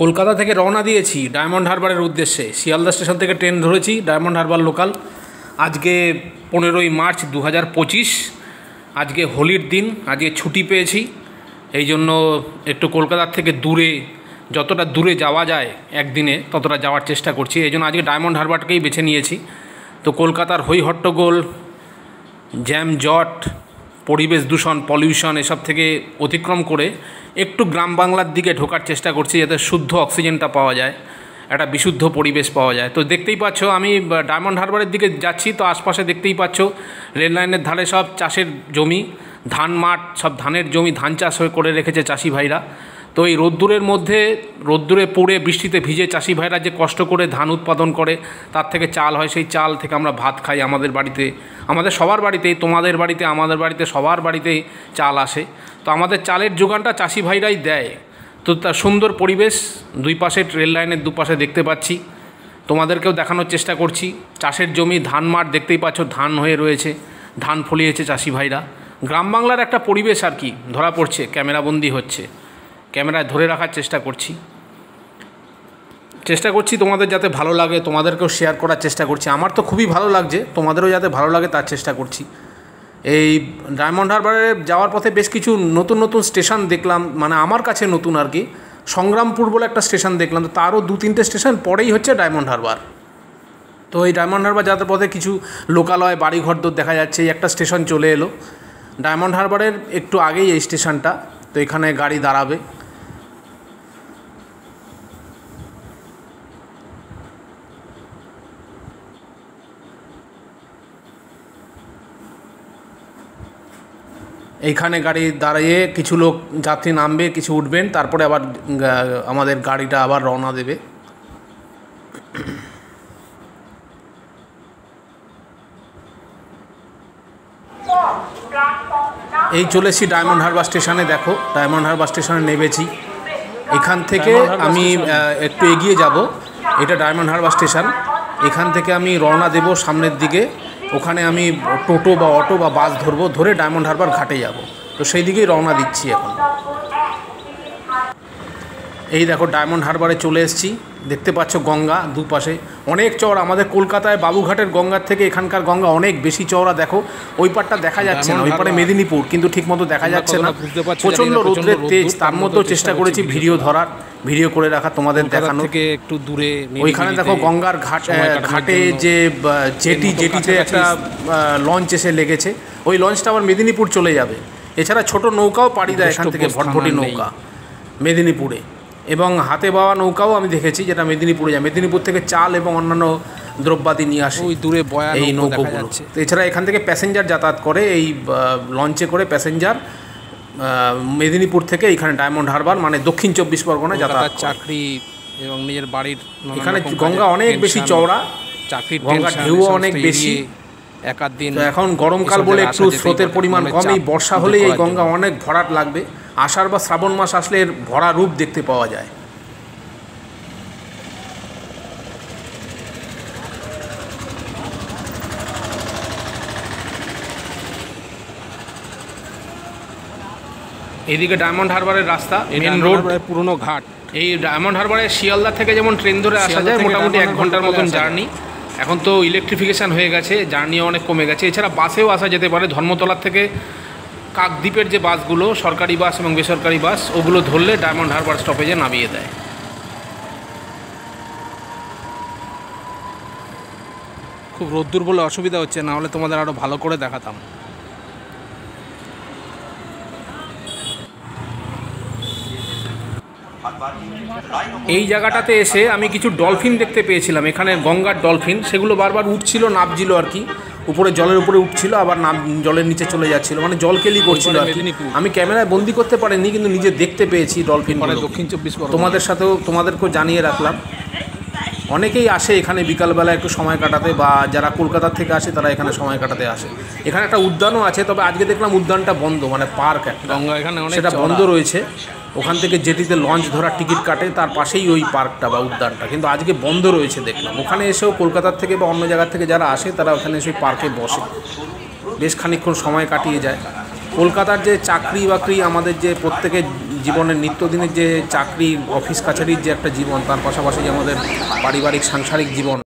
কলকাতা থেকে রওনা দিয়েছি ডায়মন্ড হারবারের উদ্দেশ্যে। শিয়ালদা স্টেশন থেকে ট্রেন ধরেছি ডায়মন্ড হারবার লোকাল। আজকে 15ই মার্চ 2025। আজকে হোলির দিন, আজকে ছুটি পেয়েছি, এই জন্য একটু কলকাতার থেকে দূরে, যতটা দূরে যাওয়া যায় একদিনে ততটা যাওয়ার চেষ্টা করছি। এই জন্য আজকে ডায়মন্ড হারবারকেই বেছে নিয়েছি। তো কলকাতার হই হট্টগোল, জ্যাম জট, পরিবেশ দূষণ, পলিউশন এসব থেকে অতিক্রম করে একটু গ্রাম বাংলার দিকে ঢোকার চেষ্টা করছি, যাতে শুদ্ধ অক্সিজেনটা পাওয়া যায়, একটা বিশুদ্ধ পরিবেশ পাওয়া যায়। তো দেখতেই পাচ্ছ আমি ডায়মন্ড হারবারের দিকে যাচ্ছি, তো আশপাশে দেখতেই পাচ্ছ রেল লাইনের ধারে সব চাষের জমি, ধান মাঠ, সব ধানের জমি, ধান চাষ হয়ে করে রেখেছে চাষি ভাইরা। তো এই রোদ্দুরের মধ্যে, রোদ্দুরে পড়ে বৃষ্টিতে ভিজে চাষি ভাইরা যে কষ্ট করে ধান উৎপাদন করে, তার থেকে চাল হয়, সেই চাল থেকে আমরা ভাত খাই। আমাদের বাড়িতে, আমাদের সবার বাড়িতেই, তোমাদের বাড়িতে, আমাদের বাড়িতে, সবার বাড়িতেই চাল আসে। তো আমাদের চালের যোগানটা চাষি ভাইরাই দেয়। তো তার সুন্দর পরিবেশ, দুই পাশে রেল লাইনের দুপাশে দেখতে পাচ্ছি, তোমাদেরকেও দেখানোর চেষ্টা করছি। চাষের জমি, ধান মাঠ দেখতেই পাচ্ছ, ধান হয়ে রয়েছে, ধান ফলিয়েছে চাষি ভাইরা। গ্রাম বাংলার একটা পরিবেশ আর কি ধরা পড়ছে, ক্যামেরাবন্দি হচ্ছে, ক্যামেরায় ধরে রাখার চেষ্টা করছি তোমাদের যাতে ভালো লাগে, তোমাদেরকেও শেয়ার করার চেষ্টা করছি। আমার তো খুবই ভালো লাগছে, তোমাদেরও যাতে ভালো লাগে তার চেষ্টা করছি। এই ডায়মন্ড হারবারে যাওয়ার পথে বেশ কিছু নতুন নতুন স্টেশন দেখলাম, মানে আমার কাছে নতুন আর কি। সংগ্রামপুর বলে একটা স্টেশন দেখলাম, তো তারও 2-3টে স্টেশন পরেই হচ্ছে ডায়মন্ড হারবার। তো এই ডায়মন্ড হারবার যাওয়ার পথে কিছু লোকালয়, বাড়িঘরদোর দেখা যাচ্ছে। এই একটা স্টেশন চলে এলো ডায়মন্ড হারবারের একটু আগেই এই স্টেশনটা। তো এখানে গাড়ি দাঁড়াবে। এইখানে গাড়ি দাঁড়িয়ে কিছু লোক যাত্রী নামবে, কিছু উঠবেন, তারপরে আবার আমাদের গাড়িটা আবার রওনা দেবে। এই চলেছি ডায়মন্ড হারবার স্টেশনে। দেখো ডায়মন্ড হারবার স্টেশনে নেমেছি। এখান থেকে আমি একটু এগিয়ে যাব, এটা ডায়মন্ড হারবার স্টেশন। এখান থেকে আমি রওনা দেব সামনের দিকে। ওখানে আমি টোটো বা অটো বা বাস ধরবো, ধরে ডায়মন্ড হারবার ঘাটে যাব। তো সেই দিকেই রওনা দিচ্ছি এখন। এই দেখো ডায়মন্ড হারবারে চলে এসেছি। দেখতে পাচ্ছ গঙ্গা দুপাশে অনেক চওড়া। আমাদের কলকাতায় বাবুঘাটের গঙ্গার থেকে এখানকার গঙ্গা অনেক বেশি চওড়া। দেখো ওই পারটা দেখা যাচ্ছে না, ওই পারে মেদিনীপুর, কিন্তু ঠিকমতো দেখা যাচ্ছে না, প্রচণ্ড রোদ্রের তেজ। তার মধ্যেও চেষ্টা করেছি ভিডিও ধরার, ভিডিও করে রাখা, তোমাদের দেখানো। একটু দূরে ওইখানে দেখো গঙ্গার ঘাটে যে জেটিতে একটা লঞ্চ এসে লেগেছে। ওই লঞ্চটা আবার মেদিনীপুর চলে যাবে। এছাড়া ছোট নৌকাও পাড়ি দেয় এখান থেকে, ভটভটি নৌকা মেদিনীপুরে, এবং হাতে বাওয়া নৌকাও আমি দেখেছি যেটা মেদিনীপুরে যায়। মেদিনীপুর থেকে চাল এবং অন্যান্য দ্রব্যাদি নিয়ে আসে ওই দূরে বয়া এই নৌকাগুলো। তো এছাড়া এখান থেকে প্যাসেঞ্জার যাতায়াত করে, এই লঞ্চে করে প্যাসেঞ্জার মেদিনীপুর থেকে এখানে ডায়মন্ড হারবার, মানে দক্ষিণ 24 পরগনা যাতায়াত। চাকরি এবং নিজের বাড়ির, এখানে গঙ্গা অনেক বেশি চওড়া, চাকরির গঙ্গার ঢেউও অনেক বেশি। একাধ দিন এখন গরমকাল বলে একটু স্রোতের পরিমাণ কম। এই বর্ষা হলে এই গঙ্গা অনেক ভরাট লাগবে। আষাঢ় বা শ্রাবণ মাস আসলে এর ভরা রূপ দেখতে পাওয়া যায়। এইদিকে ডায়মন্ড হারবারের রাস্তা, মেন রোড, পুরনো ঘাট। এই ডায়মন্ড হারবারে শিয়ালদা থেকে যেমন ট্রেন ধরে আসা যায়, মোটামুটি 1 ঘন্টার মতন জার্নি। এখন তো ইলেকট্রিফিকেশান হয়ে গেছে, জার্নিও অনেক কমে গেছে। এছাড়া বাসেও আসা যেতে পারে। ধর্মতলার থেকে কাকদ্বীপের যে বাসগুলো, সরকারি বাস এবং বেসরকারি বাস, ওগুলো ধরলে ডায়মন্ড হারবার স্টপেজে নামিয়ে দেয়। খুব রোদ্দুর বলে অসুবিধা হচ্ছে, না হলে তোমাদের আরও ভালো করে দেখাতাম। এই জায়গাটাতে এসে আমি কিছু ডলফিন দেখতে পেয়েছিলাম, এখানে গঙ্গার ডলফিন। সেগুলো বারবার উঠছিল, নামছিল আর কি, উপরে জলের উপরে উঠছিল, আবার জলের নিচে চলে যাচ্ছিল, মানে জলকেলি করছিল আর কি। আমি ক্যামেরায় বন্দি করতে পারিনি, কিন্তু নিজে দেখতে পেয়েছি ডলফিন। দক্ষিণ 24 পরগনা তোমাদেরকেও জানিয়ে রাখলাম। অনেকেই আসে এখানে বিকালবেলা একটু সময় কাটাতে, বা যারা কলকাতা থেকে আসে তারা এখানে সময় কাটাতে আসে। এখানে একটা উদ্যানও আছে, তবে আজকে দেখলাম উদ্যানটা বন্ধ, মানে পার্ক একটা গঙ্গা এখানে সেটা বন্ধ রয়েছে। ওখান থেকে জেটিতে লঞ্চ ধরার টিকিট কাটে, তার পাশেই ওই পার্কটা বা উদ্যানটা, কিন্তু আজকে বন্ধ রয়েছে দেখলাম। ওখানে এসেও কলকাতার থেকে বা অন্য জায়গার থেকে যারা আসে তারা ওখানে এসে পার্কে বসে, বেশ খানিকক্ষণ সময় কাটিয়ে যায়। কলকাতার যে চাকরি বাকরি আমাদের যে প্রত্যেকের জীবনের নিত্যদিনের যে চাকরি অফিস কাছারির যে একটা জীবন, তার পাশাপাশি যে আমাদের পারিবারিক সাংসারিক জীবন,